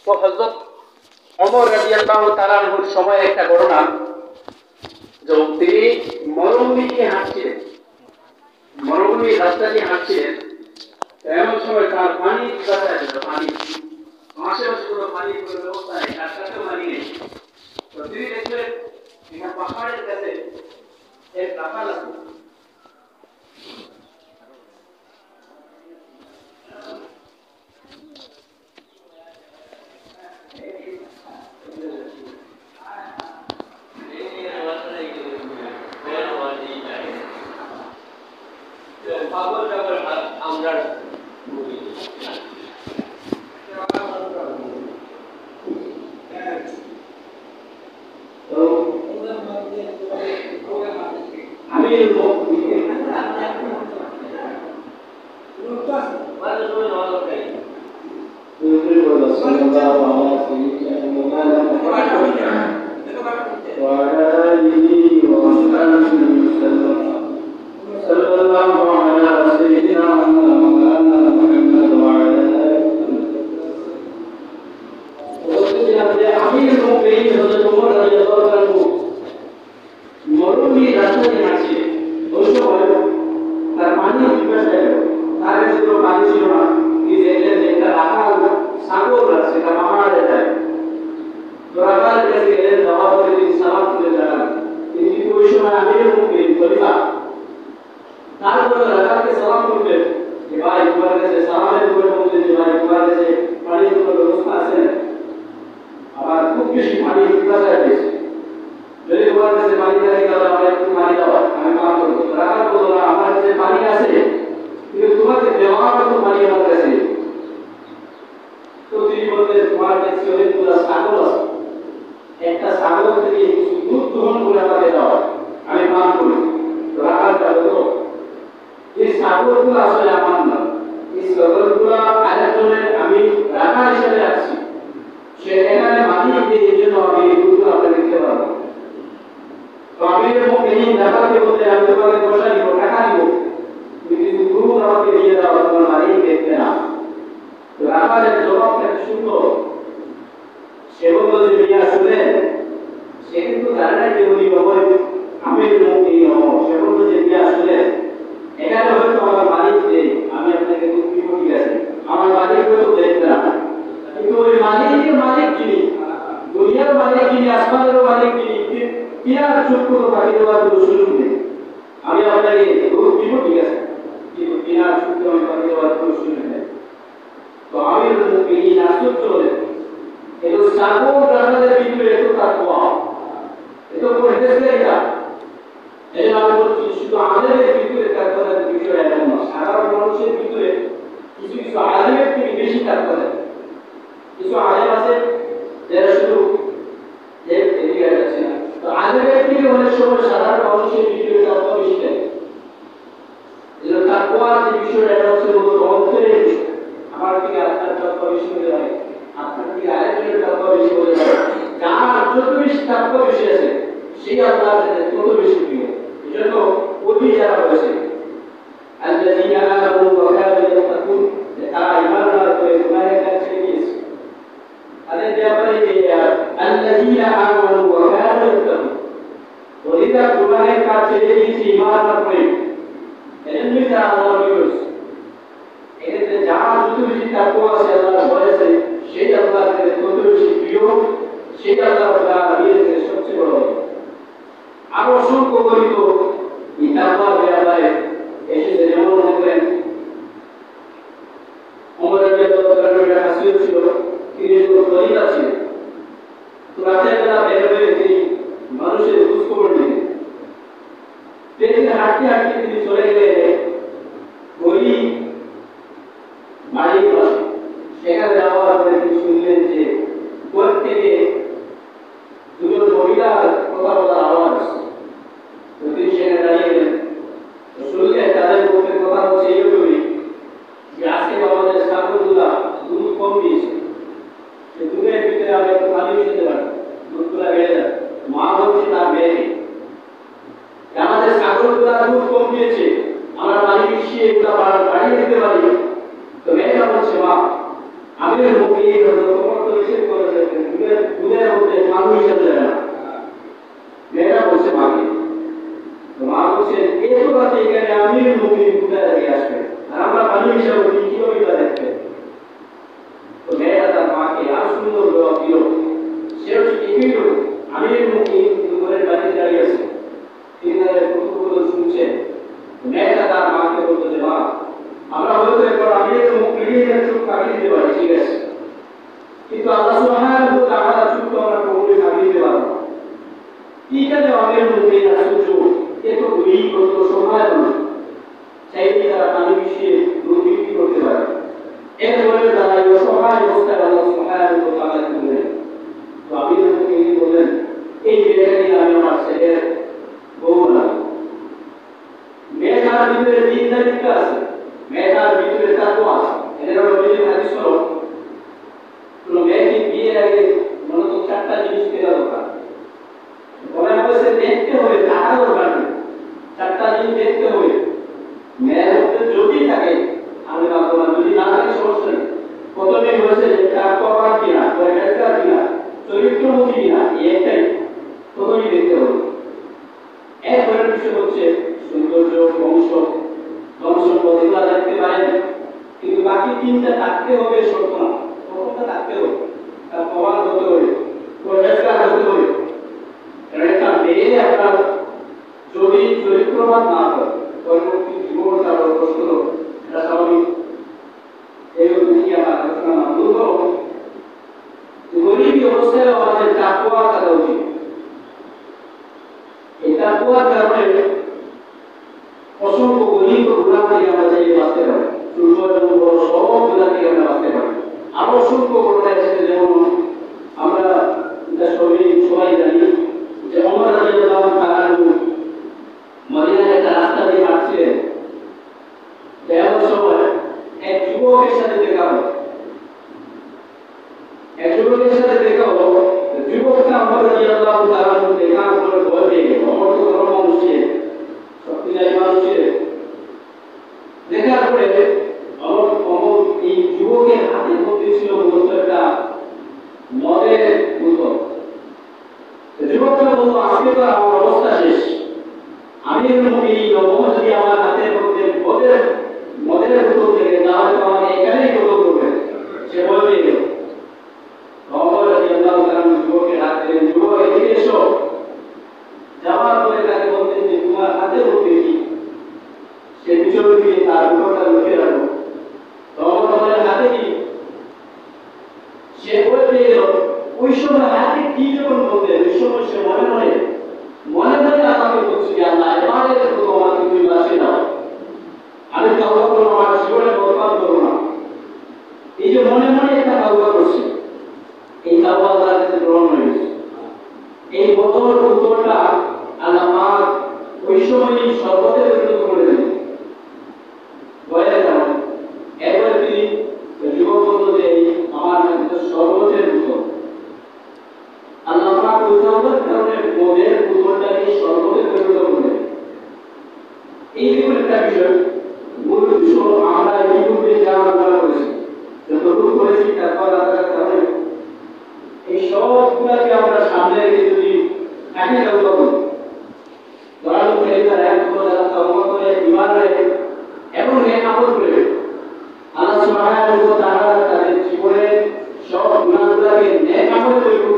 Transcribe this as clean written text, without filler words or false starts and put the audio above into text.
তো হযরত ওমর রাদিয়াল্লাহু তাআলা আনহুর সময় একটা ঘটনা, যে তিনি মরুভূমি দিয়ে হাঁটছিলেন, মরুভূমি রাস্তা দিয়ে হাঁটছিলেন। এমন সময় তার পানি কোথায় ছিল, পানি আশেপাশে কোনো পানির কোনো ব্যবস্থা নেই, তার কাছেও পানি নেই। তো তিনি দেখলেন একটা পাহাড়ের কাছে এক রাখাল আছে। আমরা আমিরুল মুমিনিন এই তোমার তো নিষেধ করেছে দুধের মধ্যে মানুষ হিসাবে যায় না। মেয়েটা বলছে মাকে, মা বলছে এত রাতে এখানে আমি মুখে দুধের আগে আসবে আর আমরা পানি হিসাবে কিভাবে তা দেখবে। তো মেয়েটা তার মাকে আর সুন্দর জবাব দিল, সে হচ্ছে এগিয়ে গেল, আমি মুখে দুপুরের বাড়িতে দাঁড়িয়ে আছি, তিনি তাদের কতগুলো শুনছেন। মেয়েটা তার মাকে বলতো যে মা আমরা হয়তো একবার আমি মুখ মিলিয়ে চোখ কাটিয়ে দিতে পারি, ঠিক আছে, কিন্তু আল্লাহ সুবহানাহু ওয়া তাআলা চোখ আমরা কখনোই কাটিয়ে দিতে পারবো না। ঠিক আছে, আমাদের মুখে আসলে চোখ এত গুলি কত সময় নয়, চাইলে তারা পানি মিশিয়ে দুধ বিক্রি করতে পারে। এরপরে তারা এই অসহায় অবস্থায় আল্লাহ সুবহানাহু ওয়া তাআলা বললেন, তো আমি তাদেরকে বললেন এই মেয়েটাকে আমি আমার ছেলের বউ বানাবো। মেয়েটার ভিতরে দিনদারিত্ব আছে, মেয়েটার ভিতরে তাকওয়া আছে। এদের নবীজি হাদিস হলো কোন মেয়েকে বিয়ের আগে মূলত 4টা জিনিস দেওয়া দরকার। বলা হয়েছে দেখতে হবে, টাকা দরকার নেই, 4টা জিনিস দেখতে হবে। মেয়ের মধ্যে যদি থাকে আমি ভাববো না, যদি না থাকে সমস্যা নেই। প্রথমে বলেছে যে তাকওয়া কিনা, পরিষ্কার কিনা, চরিত্রমতী কিনা, এই একটাই প্রথমেই দেখতে হবে। এরপরের বিষয় হচ্ছে সৌন্দর্য, বংশ, ধন-সম্পদ এগুলো দেখতে পারেন, কিন্তু বাকি 3টা থাকতে হবে শর্ত না। প্রথমটা থাকতে হবে, তার প্রমাণ হতে হবে, পরিষ্কার হতে হবে। কারণ একটা মেয়ে আপনার যদি চরিত্রবান না হয় পরবর্তী জীবন তার কষ্ট হবে, এটা স্বাভাবিক। এই দিকে আমার আলোচনা নাম করব। গরিবী অবস্থায় আমাদের তাকওয়া থাকা উচিত। এই তাকওয়ার কারণে অসংখ্য গরিব গুনাহ থেকে আমরা চাইলে বাঁচতে পারি, ছোট এবং বড় সব গুনাহ থেকে আমরা বাঁচতে পারি। আরো অসংখ্য ঘটনা এসেছে, যেমন আমরা সবাই জানি যে ওমর রাদিয়াল্লাহু তাআলা মদিনার একটা রাস্তা দিয়ে হাঁটছিলেন, যাওয়ার সময় এক যুবকের সাথে দেখা হলো। যুবকটা ওমর রাদিয়াল্লাহু তাআলা দেখা করে ভয় পেয়ে গেল। ওমর তো বড় মানুষ ছিলেন, শক্তিশালী মানুষ ছিলেন। দেখার পরে ওমর এই যুবকের হাতের মধ্যে ছিল মূলত একটা মদের বোতল। যুবকটা বলল, আজকে তো আমার অবস্থা শেষ, আমি এই ওমর যদি আমার হাতের মধ্যে মদের বোতল থেকে তাহলে তো আমাকে এখানেই কতল করবে। সে ভয় পেয়ে গেল। ওমর রাদিয়াল্লাহু তাআলা যুবকের হাত ধরে, যুবক এদিকে এসো। যাওয়ার পরে তাকে বলতেন যে তোমার হাতের মধ্যে কি? সে পিছনে গিয়ে তার বোতলটা লুকিয়ে রাখলো। ওমর বললেন হাতে কি? সে ভয় পেয়ে গেল। ওই সময় হাতে কি যখন বলতেন, ওই সময় সে মনে মনে আল্লাহকে বলছি, আল্লাহ এবারে তো আমাকে তুমি বাঁচিয়ে দাও, আমি তাওবা করবো, আমার জীবনে বরবাদ করবো না। এই যে মনে মনে একটা তাওবা করছি, এই তাওবা আল্লাহর কাছে গ্রহণ হয়ে গেছে। এই বোতলটা আল্লাহ পাক ওই সময়ই শরবতে পরিণত করে দিলেন, বয়ের কারণে। এরপরে তিনি যুবক বলল যে আমার কাছে শরবতের বোতল, আল্লাহ পাক ওই তাওবার কারণে মদের বোতলটাকে শরবতে পরিণত করলেন। এই দেখুন একটা বিষয়, মূল বিষয় আমরা ইতিপূর্বে যা আলোচনা করেছি, যতটুকু করেছি তারপর আলাদা কারণে এই সবগুলাকে আমরা সামনে রেখে যদি একই তাওবা করি, দয়ালু খেলিদার এক যারা তাওবা করে ঈমান রাখে এবং নেক আমল করে, আল্লাহ সুবহানাহু ওয়া তাআলা তাদের জীবনের সব গুনাহগুলোকে নেক আমলে পরিণত